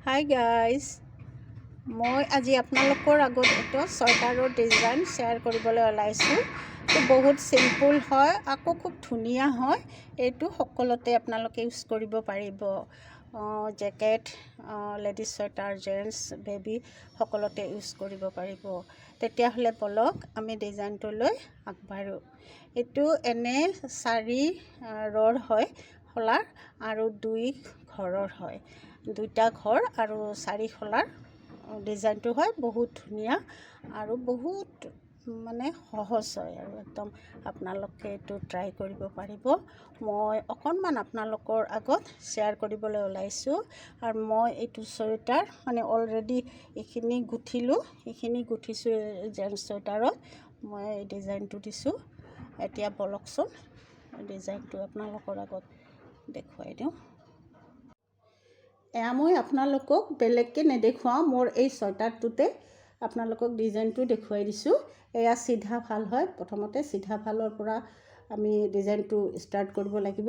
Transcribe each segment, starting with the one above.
Hi guys, মই আজি আপোনালোকৰ আগত এটা চুৱেটাৰৰ ডিজাইন শ্বেয়াৰ কৰিবলৈ ওলাইছোঁ। এইটো বহুত চিম্পুল হয়, আকৌ খুব ধুনীয়া হয়। এইটো সকলোতে আপোনালোকে ইউজ কৰিব পাৰিব। Jacket, ladies sweater, gents, baby সকলোতে ইউজ কৰিব পাৰিব। তেতিয়াহ'লে বলক আমি ডিজাইনটোলৈ আগবাঢ়োঁ। এইটো এনে 4 ৰৰ হয় শলাৰ আৰু 2 ঘৰৰ হয়। 2টা ঘৰ আৰু 4 শলাৰ ডিজাইনটো হয়। বহুত ধুনীয়া আৰু বহুত সহজ হয় আৰু একদম আপোনালোকে এইটো ট্ৰাই কৰিব পাৰিব। মই অকণমান আপোনালোকৰ আগত শ্বেয়াৰ কৰিবলৈ ওলাইছোঁ। আৰু মই এইটো চুৱেটাৰ অলৰেডি এইখিনি গুঠিলোঁ, এইখিনি গুঠিছোঁ জেণ্টছ চুৱেটাৰত। মই এই ডিজাইনটো দিছোঁ। এতিয়া বলকচোন ডিজাইনটো আপোনালোকৰ আগত দেখুৱাই দিওঁ। এয়া মই আপোনালোকক বেলেগকৈ নেদেখুৱাওঁ, মোৰ এই চুৱেটাৰটোতে আপোনালোকক ডিজাইনটো দেখুৱাই দিছোঁ। এয়া চিধা ফাল হয়। প্ৰথমতে চিধা ফালৰ পৰা আমি ডিজাইনটো ষ্টাৰ্ট কৰিব লাগিব।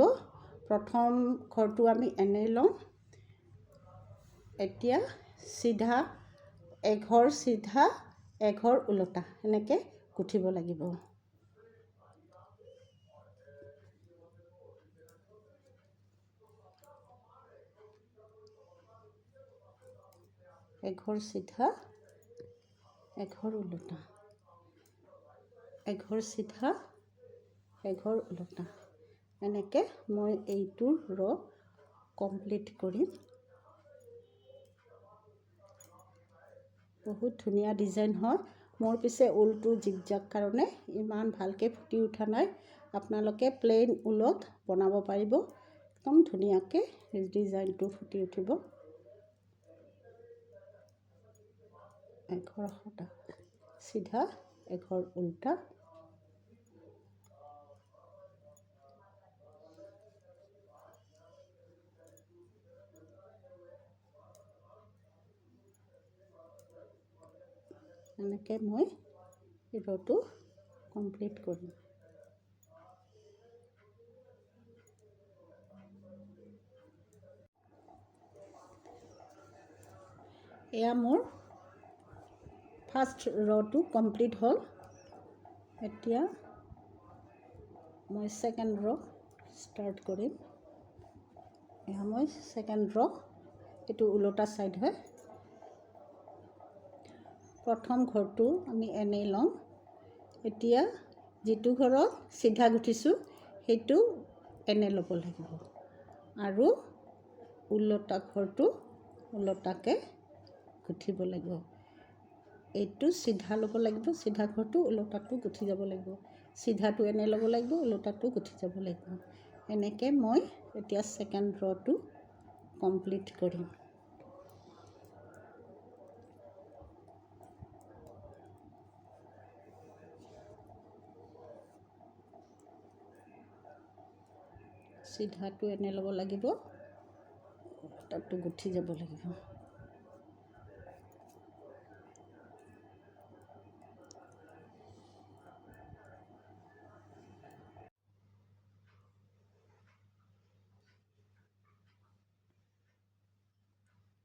প্ৰথম ঘৰটো আমি এনেই লওঁ। এতিয়া চিধা এঘৰ চিধা এঘৰ ওলোটা এনেকৈ গুঠিব লাগিব। এঘৰ চিধা এঘৰ ওলোটা, এঘৰ চিধা এঘৰ ওলোটা, এনেকৈ মই এইটো ৰ কমপ্লিট কৰিম। বহুত ধুনীয়া ডিজাইন হয়। মোৰ পিছে ঊলটো জিগজাগ কাৰণে ইমান ভালকৈ ফুটি উঠা নাই। আপোনালোকে প্লেইন ঊলত বনাব পাৰিব, একদম ধুনীয়াকৈ ডিজাইনটো ফুটি উঠিব। এঘৰ সদা চিধা এঘৰ উল্টা, এনেকৈ মই ৰটো কমপ্লিট কৰিম। এয়া মোৰ ফাৰ্ষ্ট ৰটো কমপ্লিট হ'ল। এতিয়া মই ছেকেণ্ড ৰ ষ্টাৰ্ট কৰিম। এয়া মই ছেকেণ্ড ৰ, এইটো ওলোটা ছাইড হয়। প্ৰথম ঘৰটো আমি এনেই লওঁ। এতিয়া যিটো ঘৰত চিধা গুঠিছোঁ সেইটো এনে ল'ব লাগিব আৰু ওলোটা ঘৰটো ওলোটাকৈ গুঠিব লাগিব। এইটো চিধা ল'ব লাগিব, চিধা ঘৰটো ওলোটাটো গুঠি যাব লাগিব। চিধাটো এনে ল'ব লাগিব, ওলোটাটো গুঠি যাব লাগিব। এনেকৈ মই এতিয়া ছেকেণ্ড ৰটো কমপ্লিট কৰিম। চিধাটো এনে ল'ব লাগিব, ওলোটাটো গুঠি যাব লাগিব।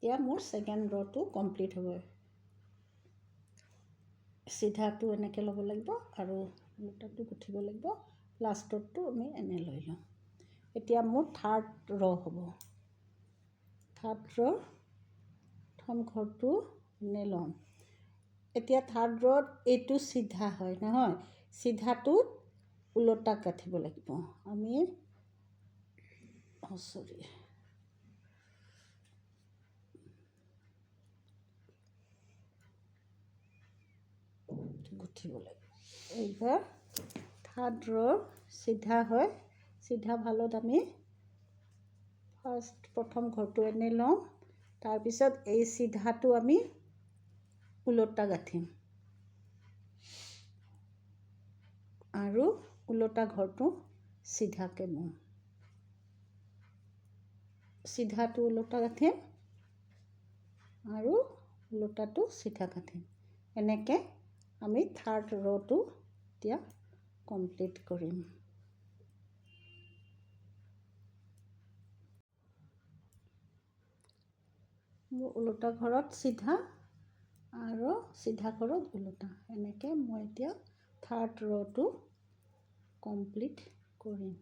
এতিয়া মোৰ ছেকেণ্ড ৰটো কমপ্লিট হ'ব। চিধাটো এনেকৈ ল'ব লাগিব আৰু ওলোটাটো গুঠিব লাগিব। লাষ্টৰটো আমি এনে লৈ লওঁ। এতিয়া মোৰ থাৰ্ড ৰ হ'ব। থাৰ্ড ৰ প্ৰথম ঘৰটো এনে ল'ম। এতিয়া থাৰ্ড ৰত এইটো চিধা হয় নহয়, চিধাটোত ওলোটা গাঁঠিব লাগিব। আমি গুঠিব লাগিব। এইবাৰ থাৰ্ড ৰৰ চিধা হয়, চিধা ফালত আমি প্ৰথম ঘৰটো এনে লওঁ। তাৰপিছত এই চিধাটো আমি ওলোটা গাঁঠিম আৰু ওলোটা ঘৰটো চিধাকৈ লওঁ। চিধাটো ওলোটা গাঁঠিম আৰু ওলোটাটো চিধা গাঁঠিম। এনেকৈ আমি থাৰ্ড ৰটো এতিয়া কমপ্লিট কৰিম। মোৰ ওলোটা ঘৰত চিধা আৰু চিধা ঘৰত ওলোটা, এনেকৈ মই এতিয়া থাৰ্ড ৰ'টো কমপ্লিট কৰিম।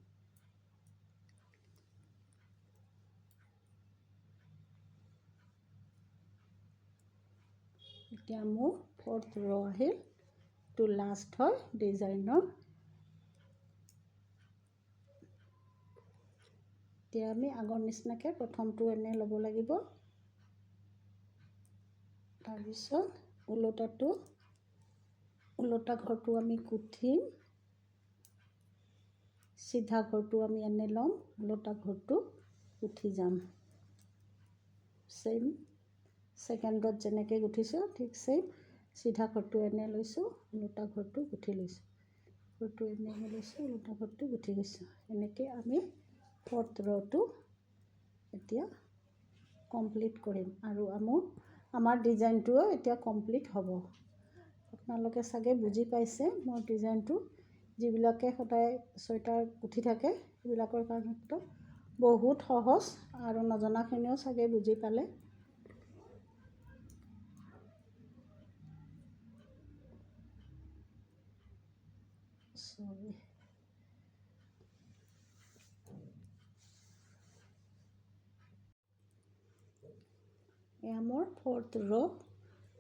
এতিয়া মোৰ ফৰ্থ ৰ' আহিল, টু লাষ্ট হয় ডিজাইনৰ। এতিয়া আমি আগৰ নিচিনাকৈ প্ৰথমটো এনে ল'ব লাগিব, তাৰপিছত ওলোটা ঘৰটো আমি গুঠিম, চিধা ঘৰটো আমি এনে ল'ম, ওলোটা ঘৰটো গুঠি যাম। ছেইম ছেকেণ্ডত যেনেকৈ গুঠিছোঁ ঠিক ছেইম, চিধা ঘৰটো এনে লৈছোঁ, ওলোটা ঘৰটো গুঠি লৈছোঁ, ঘৰটো এনেকৈ লৈছোঁ, ওলোটা ঘৰটো গুঠি গৈছোঁ। এনেকৈ আমি ফৰ্থ ৰ'টো এতিয়া কমপ্লিট কৰিম আৰু আমাৰ ডিজাইনটোও এতিয়া কমপ্লিট হ'ব। আপোনালোকে চাগে বুজি পাইছে মোৰ ডিজাইনটো। যিবিলাকে সদায় চুৱেটাৰ গুঠি থাকে সেইবিলাকৰ কাৰণেতো বহুত সহজ, আৰু নজনাখিনিও চাগে বুজি পালে। এয়া মোৰ ফৰ্থ ৰ'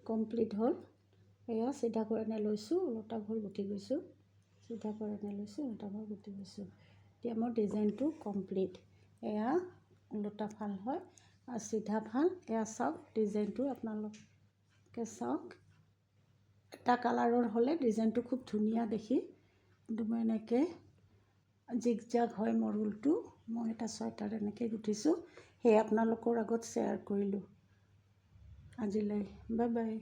কমপ্লিট হ'ল। এয়া চিধা ঘৰ এনে লৈছোঁ, ওলোটা ঘৰ গুঠি গৈছোঁ, চিধা ঘৰ এনে লৈছোঁ, ওলোটা ঘৰ গুঠি গৈছোঁ। এতিয়া মোৰ ডিজাইনটো কমপ্লিট। এয়া ওলোটা ফাল হয় আৰু চিধা ফাল। এয়া চাওক ডিজাইনটো, আপোনালোকে চাওক। এটা কালাৰৰ হ'লে ডিজাইনটো খুব ধুনীয়া দেখি, কিন্তু মই এনেকৈ জিগজাগ হয় মোৰ ঊলটো। মই এটা চুৱেটাৰ এনেকৈ গুঠিছোঁ, সেয়ে আপোনালোকৰ আগত শ্বেয়াৰ কৰিলোঁ। আজিলৈ বাই বাই।